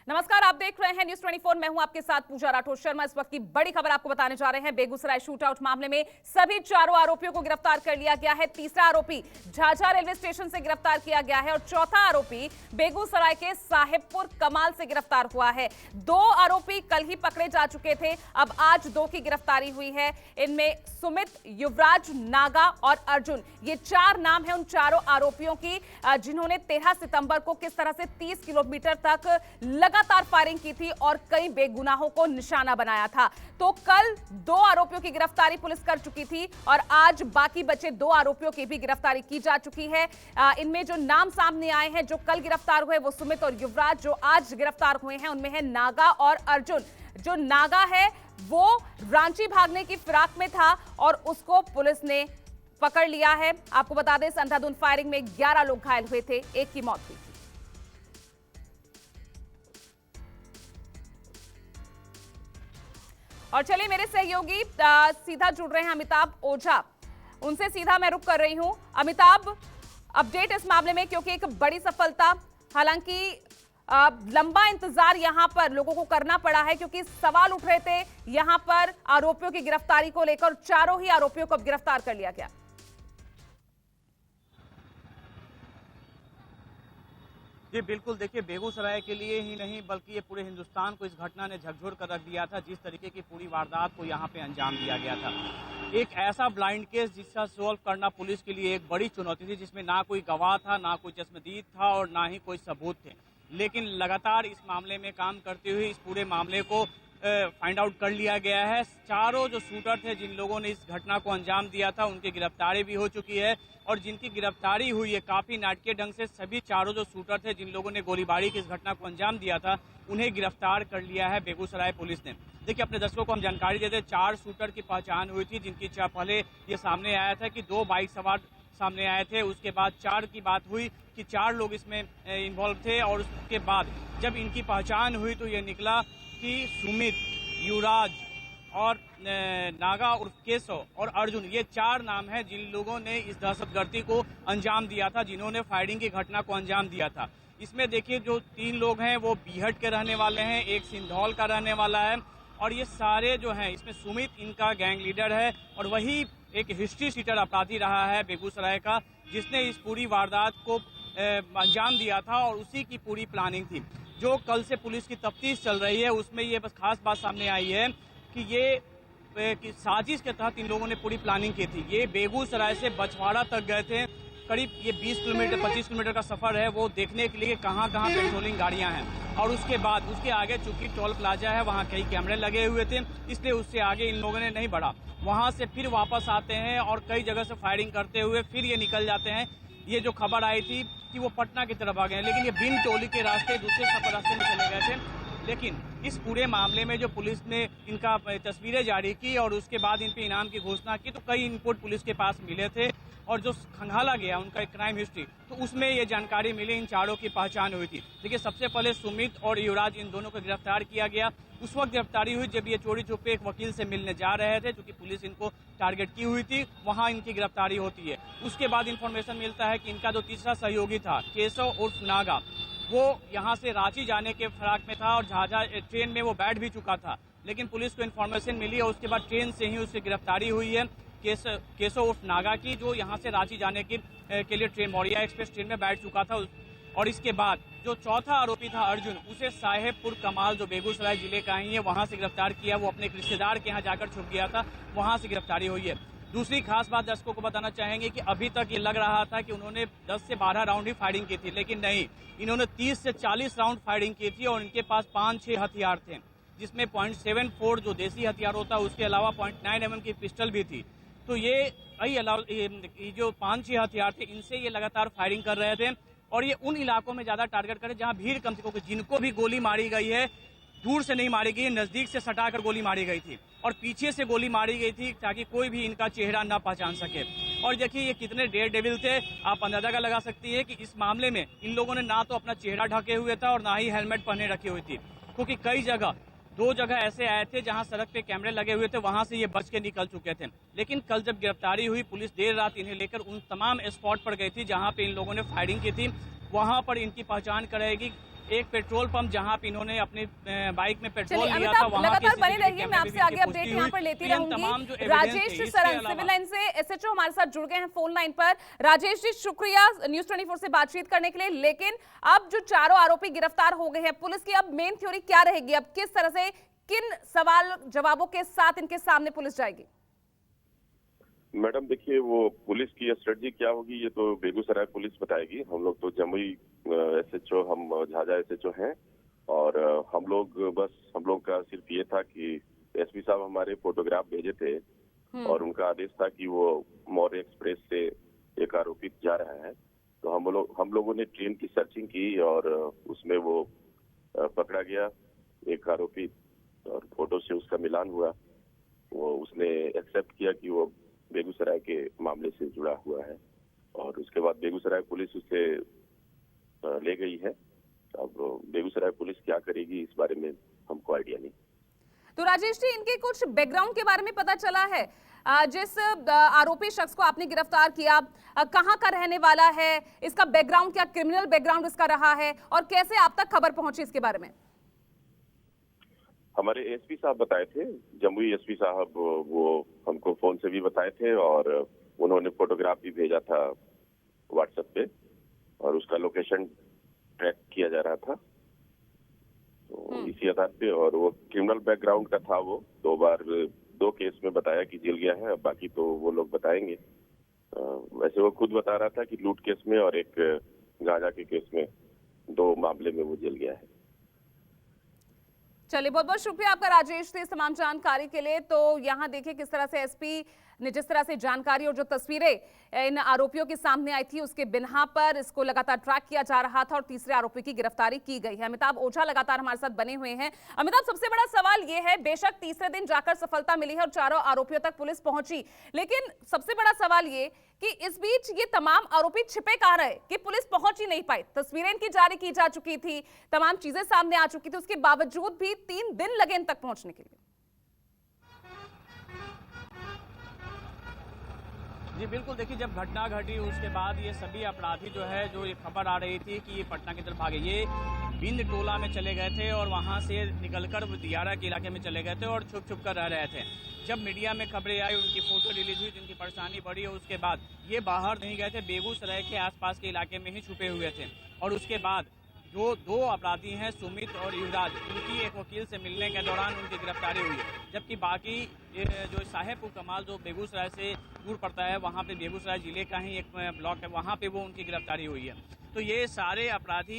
नमस्कार, आप देख रहे हैं न्यूज 24। मैं हूं आपके साथ पूजा राठौर शर्मा। इस वक्त की बड़ी खबर आपको बताने जा रहे हैं। बेगूसराय शूटआउट मामले में सभी चारों आरोपियों को गिरफ्तार कर लिया गया है। तीसरा आरोपी झाझा रेलवे स्टेशन से गिरफ्तार किया गया है और चौथा आरोपी बेगूसराय के साहेबपुर कमाल से गिरफ्तार हुआ है। दो आरोपी कल ही पकड़े जा चुके थे, अब आज दो की गिरफ्तारी हुई है। इनमें सुमित, युवराज, नागा और अर्जुन, ये चार नाम है उन चारों आरोपियों की जिन्होंने 13 सितंबर को किस तरह से 30 किलोमीटर तक लगातार फायरिंग की थी और कई बेगुनाहों को निशाना बनाया था। तो कल दो आरोपियों की गिरफ्तारी पुलिस कर चुकी थी और आज बाकी बचे दो आरोपियों की भी गिरफ्तारी की जा चुकी है। इनमें जो नाम सामने आए हैं, जो कल गिरफ्तार हुए वो सुमित और युवराज, जो आज गिरफ्तार हुए हैं उनमें है नागा और अर्जुन। जो नागा है वो रांची भागने की फिराक में था और उसको पुलिस ने पकड़ लिया है। आपको बता दें, इस अंधाधुंध फायरिंग में 11 लोग घायल हुए थे, एक की मौत हुई। और चलिए, मेरे सहयोगी सीधा जुड़ रहे हैं अमिताभ ओझा, उनसे सीधा मैं रुक कर रही हूं। अमिताभ, अपडेट इस मामले में, क्योंकि एक बड़ी सफलता, हालांकि लंबा इंतजार यहां पर लोगों को करना पड़ा है क्योंकि सवाल उठ रहे थे यहां पर आरोपियों की गिरफ्तारी को लेकर। चारों ही आरोपियों को अब गिरफ्तार कर लिया गया। जी बिल्कुल, देखिए बेगूसराय के लिए ही नहीं बल्कि ये पूरे हिंदुस्तान को इस घटना ने झकझोर कर रख दिया था। जिस तरीके की पूरी वारदात को यहाँ पे अंजाम दिया गया था, एक ऐसा ब्लाइंड केस जिसका सॉल्व करना पुलिस के लिए एक बड़ी चुनौती थी, जिसमें ना कोई गवाह था, ना कोई चश्मदीद था और ना ही कोई सबूत थे। लेकिन लगातार इस मामले में काम करते हुए इस पूरे मामले को फाइंड आउट कर लिया गया है। चारों जो शूटर थे, जिन लोगों ने इस घटना को अंजाम दिया था, उनकी गिरफ्तारी भी हो चुकी है और जिनकी गिरफ्तारी हुई है काफी नाटकीय ढंग से, सभी चारों जो शूटर थे जिन लोगों ने गोलीबारी की इस घटना को अंजाम दिया था, उन्हें गिरफ्तार कर लिया है बेगूसराय पुलिस ने। देखिए, अपने दर्शकों को हम जानकारी देते, 4 शूटर की पहचान हुई थी, जिनकी पहले ये सामने आया था कि 2 बाइक सवार सामने आए थे। उसके बाद 4 की बात हुई कि 4 लोग इसमें इन्वॉल्व थे और उसके बाद जब इनकी पहचान हुई तो ये निकला कि सुमित, युवराज और नागा उर्फ केशव और अर्जुन, ये 4 नाम हैं जिन लोगों ने इस दहशतगर्दी को अंजाम दिया था, जिन्होंने फायरिंग की घटना को अंजाम दिया था। इसमें देखिए, जो 3 लोग हैं वो बीहट के रहने वाले हैं, एक सिंधौल का रहने वाला है और ये सारे जो हैं, इसमें सुमित इनका गैंग लीडर है और वही एक हिस्ट्री शीटर अपराधी रहा है बेगूसराय का, जिसने इस पूरी वारदात को अंजाम दिया था और उसी की पूरी प्लानिंग थी। जो कल से पुलिस की तफ्तीश चल रही है उसमें ये बस खास बात सामने आई है कि ये साजिश के तहत इन लोगों ने पूरी प्लानिंग की थी। ये बेगूसराय से बछवाड़ा तक गए थे, करीब ये 20 किलोमीटर 25 किलोमीटर का सफर है, वो देखने के लिए कहाँ कहाँ पेट्रोलिंग गाड़ियाँ हैं और उसके बाद उसके आगे चूंकि टोल प्लाजा है, वहाँ कई कैमरे लगे हुए थे, इसलिए उससे आगे इन लोगों ने नहीं बढ़ा। वहाँ से फिर वापस आते हैं और कई जगह से फायरिंग करते हुए फिर ये निकल जाते हैं। ये जो खबर आई थी कि वो पटना की तरफ आ गए हैं, लेकिन ये बिन टोली के रास्ते दूसरे सफर रास्ते में चले गए थे। लेकिन इस पूरे मामले में जो पुलिस ने इनका तस्वीरें जारी की और उसके बाद इन पे इनाम की घोषणा की, तो कई इनपुट पुलिस के पास मिले थे और जो खंगाला गया उनका एक क्राइम हिस्ट्री, तो उसमें ये जानकारी मिली, इन चारों की पहचान हुई थी। देखिए, सबसे पहले सुमित और युवराज, इन दोनों को गिरफ्तार किया गया। उस वक्त गिरफ्तारी हुई जब ये चोरी छुपे एक वकील से मिलने जा रहे थे, क्योंकि पुलिस इनको टारगेट की हुई थी, वहां इनकी गिरफ्तारी होती है। उसके बाद इंफॉर्मेशन मिलता है कि इनका जो तीसरा सहयोगी था, केशव उर्फ नागा, वो यहाँ से रांची जाने के फिराक में था और झाझा ट्रेन में वो बैठ भी चुका था, लेकिन पुलिस को इन्फॉर्मेशन मिली और उसके बाद ट्रेन से ही उसकी गिरफ्तारी हुई है केशव उर्फ नागा की, जो यहाँ से रांची जाने के लिए ट्रेन मौर्या एक्सप्रेस ट्रेन में बैठ चुका था। और इसके बाद जो चौथा आरोपी था अर्जुन, उसे साहेबपुर कमाल, जो बेगूसराय जिले का ही है, वहाँ से गिरफ्तार किया। वो अपने एक रिश्तेदार के यहाँ जाकर छुप गया था, वहाँ से गिरफ्तारी हुई है। दूसरी खास बात दर्शकों को बताना चाहेंगे कि अभी तक ये लग रहा था कि उन्होंने 10 से 12 राउंड ही फायरिंग की थी, लेकिन नहीं, इन्होंने 30 से 40 राउंड फायरिंग की थी और इनके पास 5-6 हथियार थे, जिसमें .74 जो देसी हथियार होता है, उसके अलावा .9 mm की पिस्टल भी थी। तो ये जो 5-6 हथियार थे, इनसे ये लगातार फायरिंग कर रहे थे और ये उन इलाकों में ज्यादा टारगेट करे जहां भीड़ कम थी। जिनको भी गोली मारी गई है, दूर से नहीं मारी गई, नजदीक से सटाकर गोली मारी गई थी और पीछे से गोली मारी गई थी ताकि कोई भी इनका चेहरा ना पहचान सके। और देखिए, ये कितने डेयर डेविल थे, आप अंदाजा लगा सकती है कि इस मामले में इन लोगों ने ना तो अपना चेहरा ढके हुए था और ना ही हेलमेट पहने रखी हुई थी, क्योंकि कई जगह 2 जगह ऐसे आए थे जहां सड़क पे कैमरे लगे हुए थे, वहां से ये बच के निकल चुके थे। लेकिन कल जब गिरफ्तारी हुई, पुलिस देर रात इन्हें लेकर उन तमाम स्पॉट पर गई थी जहां पे इन लोगों ने फायरिंग की थी। वहां पर इनकी पहचान कराएगी एक पेट्रोल पंप जहां पे इन्होंने अपनी बाइक में पेट्रोल चलिए लिया था, अमिताभ वहां लगातार बने CCTV रहिए, मैं आपसे आगे अपडेट यहाँ पर लेती रहूंगी। राजेश सरन सिविल लाइन से SHO हमारे साथ जुड़ गए हैं फोन लाइन पर। राजेश जी शुक्रिया न्यूज़ 24 से बातचीत करने के लिए। लेकिन अब जो चारों आरोपी गिरफ्तार हो गए हैं, पुलिस की अब मेन थ्योरी क्या रहेगी? अब किस तरह से, किन सवाल जवाबों के साथ इनके सामने पुलिस जाएगी? मैडम देखिए, वो पुलिस की स्ट्रेटजी क्या होगी ये तो बेगूसराय पुलिस बताएगी। हम लोग तो जमुई SHO, हम झाझा SHO हैं और हम लोग का सिर्फ ये था कि SP साहब हमारे फोटोग्राफ भेजे थे और उनका आदेश था कि वो मौर्य एक्सप्रेस से एक आरोपी जा रहा है। तो हम लोगों ने ट्रेन की सर्चिंग की और उसमें वो पकड़ा गया एक आरोपी और फोटो से उसका मिलान हुआ। वो उसने एक्सेप्ट किया कि वो बेगूसराय के मामले से जुड़ा हुआ है और उसके बाद बेगूसराय पुलिस उसे ले गई है। अब बेगूसराय पुलिस क्या करेगी इस बारे में हमको आइडिया नहीं। तो राजेश जी, इनके कुछ बैकग्राउंड के बारे में पता चला है? जिस आरोपी शख्स को आपने गिरफ्तार किया, कहां का रहने वाला है, इसका बैकग्राउंड क्या, क्रिमिनल बैकग्राउंड इसका रहा है और कैसे आप तक खबर पहुंची इसके बारे में? हमारे SP साहब बताए थे, जमुई SP साहब, वो हमको फोन से भी बताए थे और उन्होंने फोटोग्राफ भी भेजा था WhatsApp पे और उसका लोकेशन ट्रैक किया जा रहा था। तो इसी आधार पे, और वो क्रिमिनल बैकग्राउंड का था। वो 2 केस में बताया कि जेल गया है, बाकी तो वो लोग बताएंगे। वैसे वो खुद बता रहा था कि लूट केस में और एक गांजा के केस में 2 मामले में वो जेल गया है। चलिए, बहुत बहुत शुक्रिया आपका राजेश से इस तमाम जानकारी के लिए। तो यहाँ देखिए किस तरह से SP ने जिस तरह से जानकारी और जो तस्वीरें इन आरोपियों के सामने आई थी, उसके बिना पर इसको लगातार ट्रैक किया जा रहा था और तीसरे आरोपी की गिरफ्तारी की गई है। अमिताभ ओझा लगातार हमारे साथ बने हुए हैं। अमिताभ, सबसे बड़ा सवाल ये है, बेशक तीसरे दिन जाकर सफलता मिली है और चारों आरोपियों तक पुलिस पहुंची, लेकिन सबसे बड़ा सवाल ये कि इस बीच ये तमाम आरोपी छिपे कहां रहे कि पुलिस पहुंच ही नहीं पाई? तस्वीरें इनकी जारी की जा चुकी थी, तमाम चीजें सामने आ चुकी थी, उसके बावजूद भी 3 दिन लगे इन तक पहुंचने के लिए। जी बिल्कुल, देखिए जब घटना घटी उसके बाद ये सभी अपराधी जो है, जो ये खबर आ रही थी कि ये पटना की तरफ भागे, ये बिंद टोला में चले गए थे और वहां से निकलकर दियारा के इलाके में चले गए थे और छुप छुप कर रह रहे थे। जब मीडिया में खबरें आई, उनकी फोटो रिलीज हुई, जिनकी परेशानी बढ़ी और उसके बाद ये बाहर नहीं गए थे, बेगूसराय के आसपास के इलाके में ही छुपे हुए थे। और उसके बाद जो 2 अपराधी हैं, सुमित और युवराज, उनकी एक वकील से मिलने के दौरान उनकी गिरफ्तारी हुई है। जबकि बाकी जो साहेबपुर कमाल जो बेगूसराय से दूर पड़ता है, वहाँ पे बेगूसराय जिले का ही एक ब्लॉक है, वहाँ पे वो उनकी गिरफ्तारी हुई है। तो ये सारे अपराधी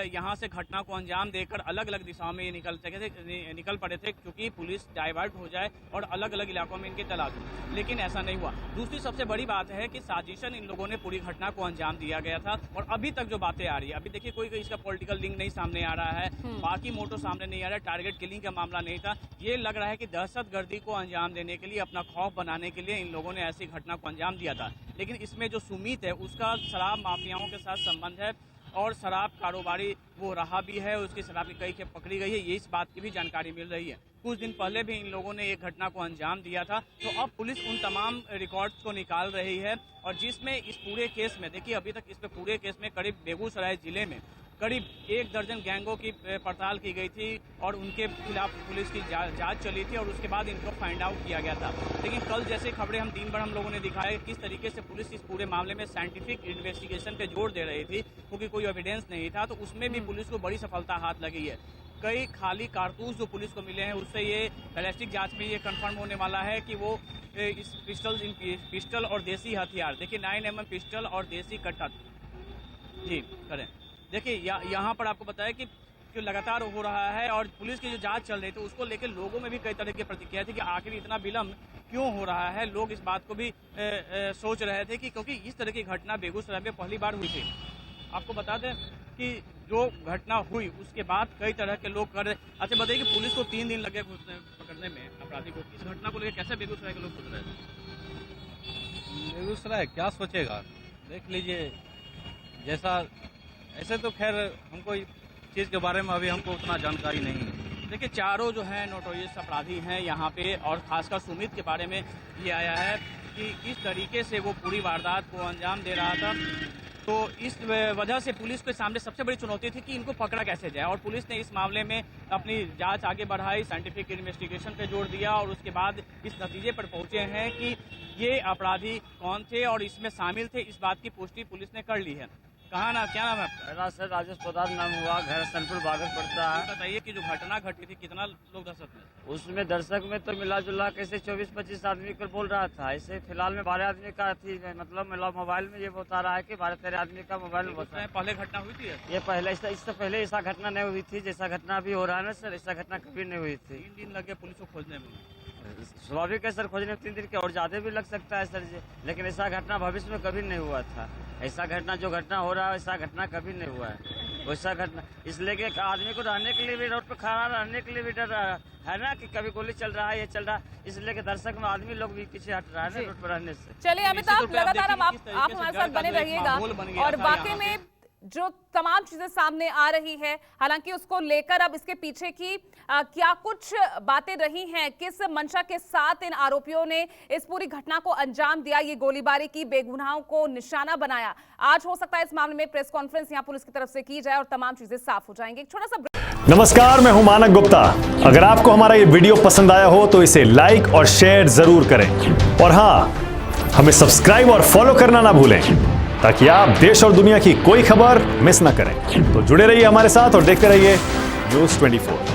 यहाँ से घटना को अंजाम देकर अलग अलग दिशाओं में निकल पड़े थे, क्योंकि पुलिस डाइवर्ट हो जाए और अलग अलग इलाकों में इनकी तलाश हो, लेकिन ऐसा नहीं हुआ। दूसरी सबसे बड़ी बात है कि साजिशन इन लोगों ने पूरी घटना को अंजाम दिया गया था और अभी तक जो बातें आ रही है, अभी देखिए कोई इसका पॉलिटिकल लिंक नहीं सामने आ रहा है, बाकी मोटो सामने नहीं आ रहा है, टारगेट किलिंग का मामला नहीं था। ये लग रहा है कि दहशतगर्दी को अंजाम देने के लिए, अपना खौफ बनाने के लिए इन लोगों ने ऐसी घटना को अंजाम दिया था। लेकिन इसमें जो सुमित है, उसका शराब माफियाओं के साथ संबंध है और शराब कारोबारी वो रहा भी है, उसकी शराब की कई खेप पकड़ी गई है, ये इस बात की भी जानकारी मिल रही है। कुछ दिन पहले भी इन लोगों ने एक घटना को अंजाम दिया था। तो अब पुलिस उन तमाम रिकॉर्ड्स को निकाल रही है और जिसमें इस पूरे केस में, देखिए अभी तक इस पूरे केस में करीब बेगूसराय जिले में करीब 1 दर्जन गैंगों की पड़ताल की गई थी और उनके खिलाफ पुलिस की जांच चली थी और उसके बाद इनको फाइंड आउट किया गया था। लेकिन कल जैसे खबरें हम दिन भर हम लोगों ने दिखाए, किस तरीके से पुलिस इस पूरे मामले में साइंटिफिक इन्वेस्टिगेशन पे जोर दे रही थी, क्योंकि कोई एविडेंस नहीं था, तो उसमें भी पुलिस को बड़ी सफलता हाथ लगी है। कई खाली कारतूस जो पुलिस को मिले हैं, उससे ये बैलिस्टिक जांच में ये कंफर्म होने वाला है कि वो इस पिस्टल और देसी हथियार, देखिए 9mm पिस्टल और देसी कट्टा जी करें। देखिए यहाँ पर आपको बताया कि जो लगातार हो रहा है और पुलिस की जो जांच चल रही थी, उसको लेकर लोगों में भी कई तरह की प्रतिक्रिया थी कि आखिर इतना विलंब क्यों हो रहा है। लोग इस बात को भी सोच रहे थे कि क्योंकि इस तरह की घटना बेगूसराय में पहली बार हुई थी। आपको बता दें कि जो घटना हुई उसके बाद कई तरह के लोग कर रहे। अच्छा बताइए कि पुलिस को 3 दिन लगे पकड़ने में अपराधी को, इस घटना को लेकर कैसे बेगूसराय के लोग सोच रहे थे? बेगूसराय क्या सोचेगा, देख लीजिए जैसा, ऐसे तो खैर हमको इस चीज़ के बारे में अभी हमको उतना जानकारी नहीं है। देखिए चारों जो हैं नोटोरियस अपराधी हैं यहाँ पे, और खासकर सुमित के बारे में ये आया है कि किस तरीके से वो पूरी वारदात को अंजाम दे रहा था। तो इस वजह से पुलिस के सामने सबसे बड़ी चुनौती थी कि इनको पकड़ा कैसे जाए, और पुलिस ने इस मामले में अपनी जांच आगे बढ़ाई, साइंटिफिक इन्वेस्टिगेशन पे जोर दिया और उसके बाद इस नतीजे पर पहुंचे हैं कि ये अपराधी कौन थे और इसमें शामिल थे, इस बात की पुष्टि पुलिस ने कर ली है। कहाँ ना, क्या नाम है आपका? मेरा सर राजेश प्रधान नाम हुआ, घर सनपुर बागर पड़ता है। बताइए कि जो घटना घटी थी कितना लोग दर्शक में? उसमें दर्शक में तो मिला जुला कैसे 24-25 आदमी को बोल रहा था। ऐसे फिलहाल में 12 आदमी का थी, मतलब मोबाइल में ये बता रहा है कि 12-13 आदमी का मोबाइल में बता है। पहले घटना हुई थी ये पहले, इससे पहले ऐसा घटना नहीं हुई थी जैसा घटना अभी हो रहा है ना सर, ऐसा घटना कभी नहीं हुई थी। 3 दिन लगे पुलिस को खोजने में। स्वाभाविक है सर, खोजने में 3 दिन के और ज्यादा भी लग सकता है सर जी, लेकिन ऐसा घटना भविष्य में कभी नहीं हुआ था। ऐसा घटना जो घटना हो रहा है ऐसा घटना कभी नहीं हुआ है। वैसा घटना इसलिए कि आदमी को रहने के लिए भी, रोड पर खड़ा रहने के लिए भी डर है ना कि कभी गोली चल रहा है, ये चल रहा है, इसलिए कि दर्शक में आदमी लोग भी पीछे हट रहा है ना रोड पर रहने से। चलिए अमिताभ, लगातार अब आप हमारे साथ बने रहिएगा और वाकई में जो तमाम चीजें सामने आ रही है, हालांकि उसको लेकर अब इसके पीछे की क्या कुछ बातें रही हैं, किस मंशा के साथ इन आरोपियों ने इस पूरी घटना को अंजाम दिया, ये गोलीबारी की, बेगुनाहों को निशाना बनाया। आज हो सकता है इस मामले में प्रेस कॉन्फ्रेंस यहां पुलिस की तरफ से की जाए और तमाम चीजें साफ हो जाएंगी। एक छोटा सा नमस्कार, मैं हूं मानक गुप्ता। अगर आपको हमारा ये वीडियो पसंद आया हो तो इसे लाइक और शेयर जरूर करें, और हाँ, हमें सब्सक्राइब और फॉलो करना ना भूलें ताकि आप देश और दुनिया की कोई खबर मिस ना करें। तो जुड़े रहिए हमारे साथ और देखते रहिए न्यूज़ 24।